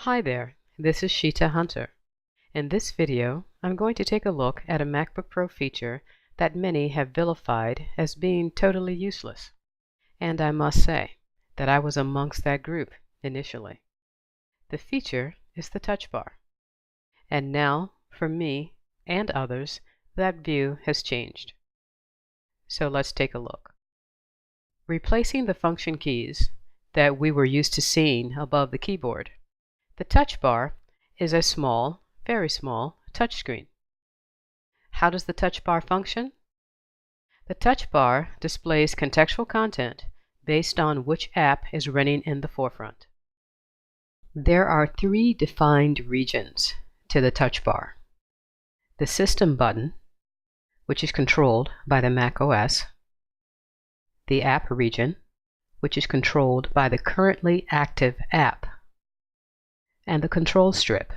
Hi there, this is Sheeta Hunter. In this video, I'm going to take a look at a MacBook Pro feature that many have vilified as being totally useless. And I must say that I was amongst that group initially. The feature is the touch bar. And now, for me and others, that view has changed. So let's take a look. Replacing the function keys that we were used to seeing above the keyboard, the touch bar is a small, very small, touchscreen. How does the touch bar function? The touch bar displays contextual content based on which app is running in the forefront. There are three defined regions to the touch bar. The System button, which is controlled by the Mac OS. The App region, which is controlled by the currently active app. And the control strip,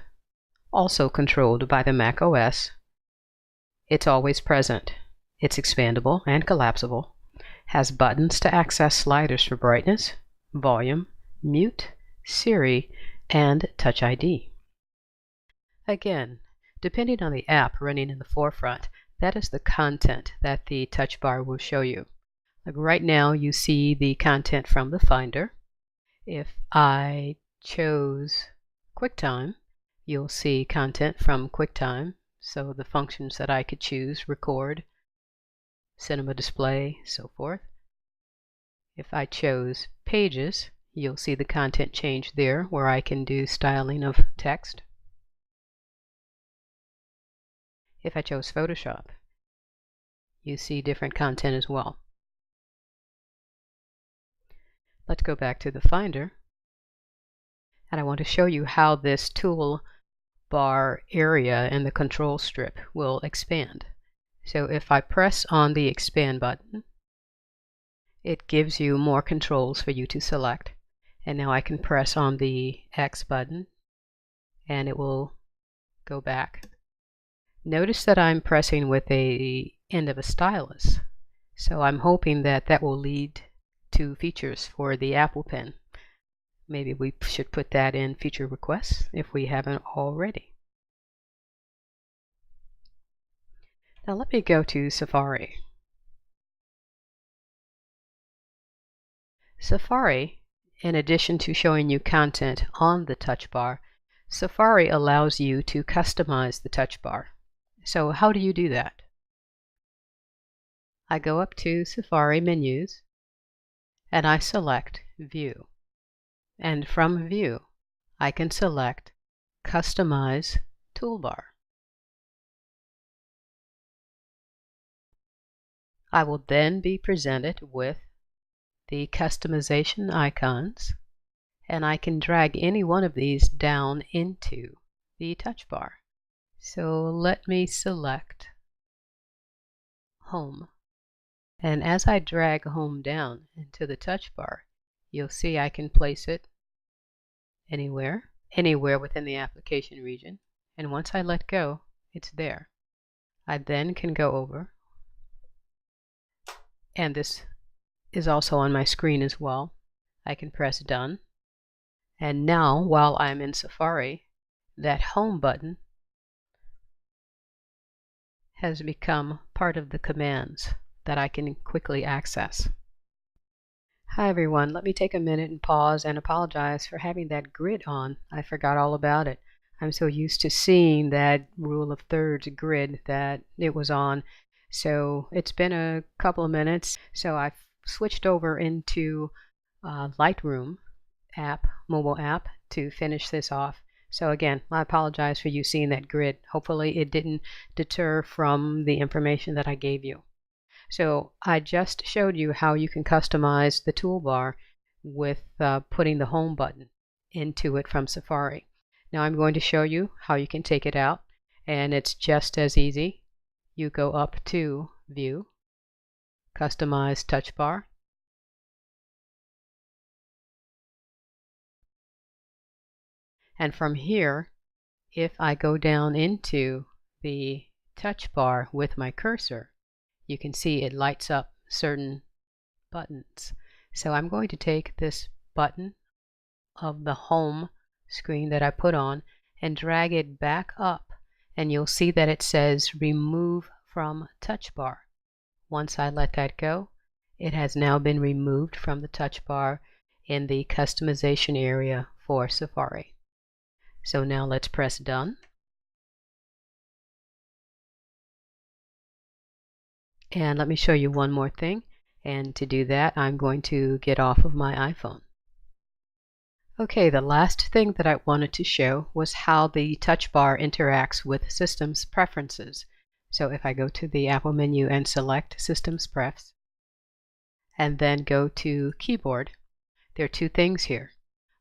also controlled by the Mac OS. It's always present. It's expandable and collapsible, has buttons to access sliders for brightness, volume, mute, Siri, and Touch ID. Again, depending on the app running in the forefront, that is the content that the touch bar will show you. Like right now, you see the content from the Finder. If I chose QuickTime, you'll see content from QuickTime, so the functions that I could choose: record, cinema display, so forth. If I chose Pages, you'll see the content change there, where I can do styling of text. If I chose Photoshop, you see different content as well. Let's go back to the Finder. And I want to show you how this tool bar area in the control strip will expand. So if I press on the expand button, it gives you more controls for you to select. And now I can press on the X button and it will go back. Notice that I'm pressing with the end of a stylus. So I'm hoping that that will lead to features for the Apple Pen. Maybe we should put that in feature requests if we haven't already. Now let me go to Safari. Safari, in addition to showing you content on the touch bar, Safari allows you to customize the touch bar. So how do you do that? I go up to Safari menus and I select View. And from View, I can select Customize Toolbar. I will then be presented with the customization icons, and I can drag any one of these down into the touch bar. So let me select Home. And as I drag Home down into the touch bar, you'll see I can place it anywhere within the application region. And once I let go, it's there. I then can go over, and this is also on my screen as well. I can press Done. And now, while I'm in Safari, that Home button has become part of the commands that I can quickly access. Hi everyone, let me take a minute and pause and apologize for having that grid on. I forgot all about it. I'm so used to seeing that rule of thirds grid that it was on. So it's been a couple of minutes, so I've switched over into Lightroom app, mobile app, to finish this off. So again, I apologize for you seeing that grid. Hopefully it didn't deter from the information that I gave you. So I just showed you how you can customize the toolbar with putting the Home button into it from Safari. Now I'm going to show you how you can take it out, and it's just as easy. You go up to View, Customize Touch Bar, and from here, if I go down into the touch bar with my cursor, you can see it lights up certain buttons. So I'm going to take this button of the Home screen that I put on and drag it back up, and you'll see that it says Remove from Touch Bar. Once I let that go, it has now been removed from the touch bar in the customization area for Safari. So now let's press Done. And let me show you one more thing. And to do that, I'm going to get off of my iPhone. Okay, the last thing that I wanted to show was how the touch bar interacts with Systems Preferences. So if I go to the Apple menu and select Systems Prefs, and then go to Keyboard, there are two things here.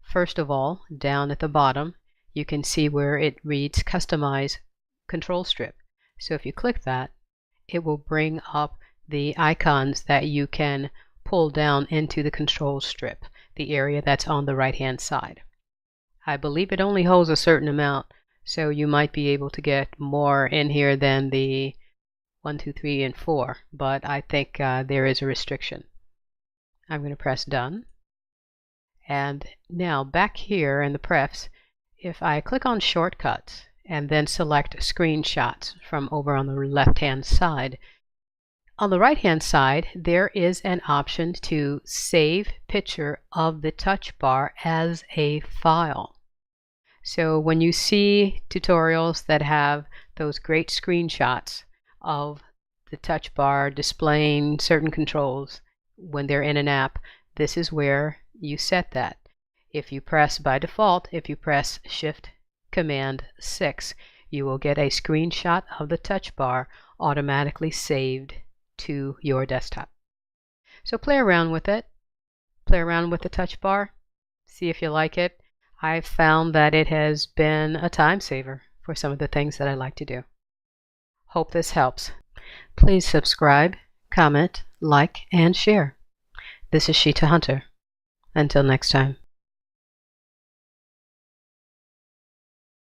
First of all, down at the bottom, you can see where it reads Customize Control Strip. So if you click that, it will bring up the icons that you can pull down into the control strip, the area that's on the right-hand side. I believe it only holds a certain amount, so you might be able to get more in here than the 1, 2, 3, and 4, but I think there is a restriction. I'm going to press Done. And now back here in the prefs, if I click on Shortcuts and then select Screenshots from over on the left-hand side, on the right-hand side there is an option to save picture of the touch bar as a file. So when you see tutorials that have those great screenshots of the touch bar displaying certain controls when they're in an app, this is where you set that. If you press, by default, if you press Shift Command 6, you will get a screenshot of the touch bar automatically saved to your desktop. So play around with it. Play around with the touch bar. See if you like it. I've found that it has been a time saver for some of the things that I like to do. Hope this helps. Please subscribe, comment, like, and share. This is Sheeta Hunter. Until next time.